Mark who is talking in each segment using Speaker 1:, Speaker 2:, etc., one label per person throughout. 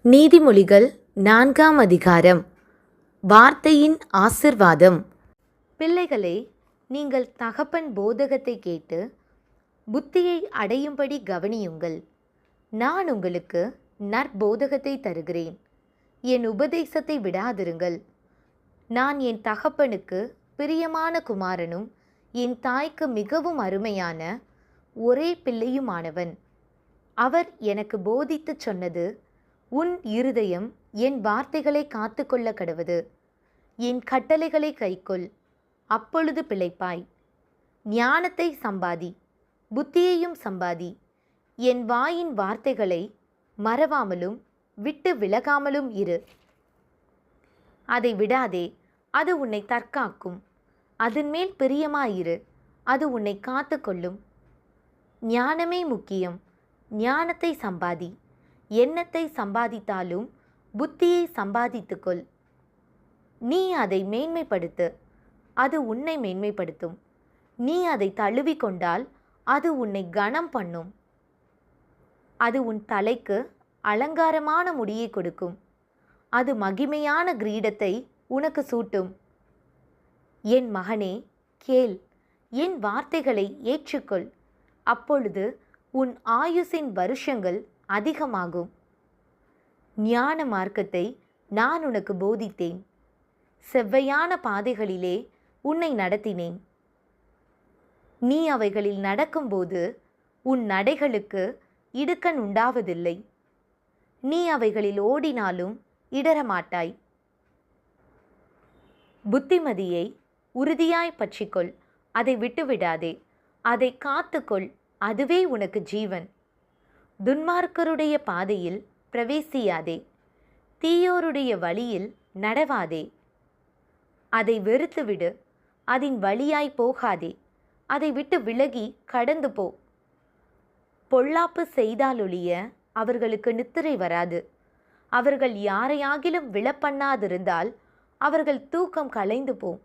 Speaker 1: நீதிமொழிகள் 4ஆம் அதிகாரம். வார்த்தையின் ஆசிர்வாதம். பிள்ளைகளே, நீங்கள் தகப்பன் போதகத்தை கேட்டு புத்தியை அடையும்படி கவனியுங்கள். நான் உங்களுக்கு நற்போதகத்தை தருகிறேன். என் உபதேசத்தை விடாதிருங்கள். நான் என் தகப்பனுக்கு பிரியமான குமாரனும் என் தாய்க்கு மிகவும் அருமையான ஒரே பிள்ளையுமானவன். அவர் எனக்கு போதித்துச் சொன்னது, உன் இருதயம் என் வார்த்தைகளை காத்து கொள்ள கடவது. என் கட்டளைகளை கைக்கொள், அப்பொழுது பிழைப்பாய். ஞானத்தை சம்பாதி, புத்தியையும் சம்பாதி. என் வாயின் வார்த்தைகளை மறவாமலும் விட்டு விலகாமலும் இரு. அதை விடாதே, அது உன்னை தற்காக்கும். அதன் மேல் பிரியமாயிரு, அது உன்னை காத்து கொள்ளும். ஞானமே முக்கியம். ஞானத்தை சம்பாதி. எண்ணத்தை சம்பாதித்தாலும் புத்தியை சம்பாதித்துக்கொள். நீ அதை மேன்மைப்படுத்து, அது உன்னை மேன்மைப்படுத்தும். நீ அதை தழுவிக்கொண்டால் அது உன்னை கனம் பண்ணும். அது உன் தலைக்கு அலங்காரமான முடியை கொடுக்கும். அது மகிமையான கிரீடத்தை உனக்கு சூட்டும். என் மகனே, கேள், என் வார்த்தைகளை ஏற்றுக்கொள். அப்பொழுது உன் ஆயுசின் வருஷங்கள் அதிகமாகும். ஞான மார்க்கத்தை நான் உனக்கு போதித்தேன். செவ்வையான பாதைகளிலே உன்னை நடத்தினேன். நீ அவைகளில் நடக்கும்போது உன் நடைகளுக்கு இடுக்கண் உண்டாவதில்லை. நீ அவைகளில் ஓடினாலும் இடரமாட்டாய். புத்திமதியை உறுதியாய் பற்றிக்கொள், அதை விட்டுவிடாதே. அதை காத்துக்கொள், அதுவே உனக்கு ஜீவன். துன்மார்க்கருடைய பாதையில் பிரவேசியாதே, தீயோருடைய வழியில் நடவாதே. அதை வெறுத்துவிடு, அதன் வழியாய் போகாதே. அதை விட்டு விலகி கடந்து போ. பொல்லாப்பு செய்தாலொழிய அவர்களுக்கு நித்திரை வராது. அவர்கள் யாரையாகிலும் விழப்பண்ணாதிருந்தால் அவர்கள் தூக்கம் கலைந்து போம்.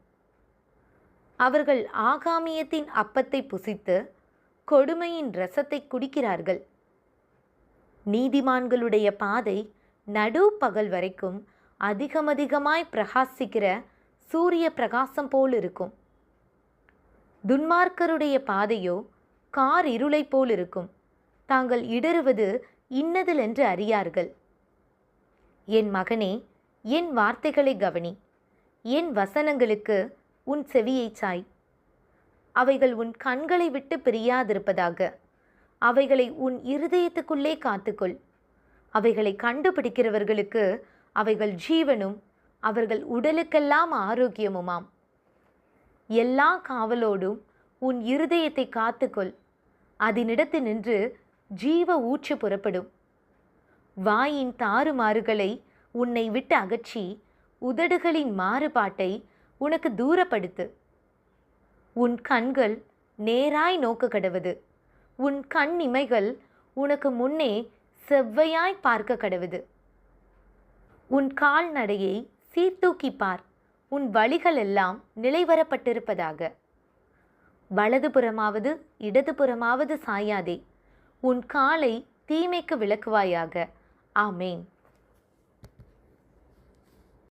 Speaker 1: அவர்கள் ஆகாமியத்தின் அப்பத்தை புசித்து கொடுமையின் இரசத்தை குடிக்கிறார்கள். நீதிமான்களுடைய பாதை நடு பகல் வரைக்கும் அதிகமாய் பிரகாசிக்கிற சூரிய பிரகாசம் போல் இருக்கும். துன்மார்க்கருடைய பாதையோ கார் இருளை போல் இருக்கும். தாங்கள் இடறுவது இன்னதென்று அறியார்கள். என் மகனே, என் வார்த்தைகளை கவனி. என் வசனங்களுக்கு உன் செவியைச் சாய். அவைகள் உன் கண்களை விட்டு பிரியாதிருப்பதாக. அவைகளை உன் இருதயத்துக்குள்ளே காத்துக்கொள். அவைகளை கண்டுபிடிக்கிறவர்களுக்கு அவைகள் ஜீவனும் அவர்கள் உடலுக்கெல்லாம் ஆரோக்கியமுமாம். எல்லா காவலோடும் உன் இருதயத்தை காத்துக்கொள். அதனிடத்து நின்று ஜீவ ஊற்று புறப்படும். வாயின் தாறுமாறுகளை உன்னை விட்டு அகற்றி உதடுகளின் மாறுபாட்டை உனக்கு தூரப்படுத்து. உன் கண்கள் நேராய் நோக்க கடவது. உன் கண் இமைகள் உனக்கு முன்னே செவ்வையாய் பார்க்க கடவது. உன் கால்நடையை சீர்தூக்கி பார். உன் வழிகள் எல்லாம் நிலைவரப்பட்டிருப்பதாக. வலதுபுறமாவது இடதுபுறமாவது சாயாதே. உன் காலை தீமைக்கு விலக்குவாயாக. ஆமேன்.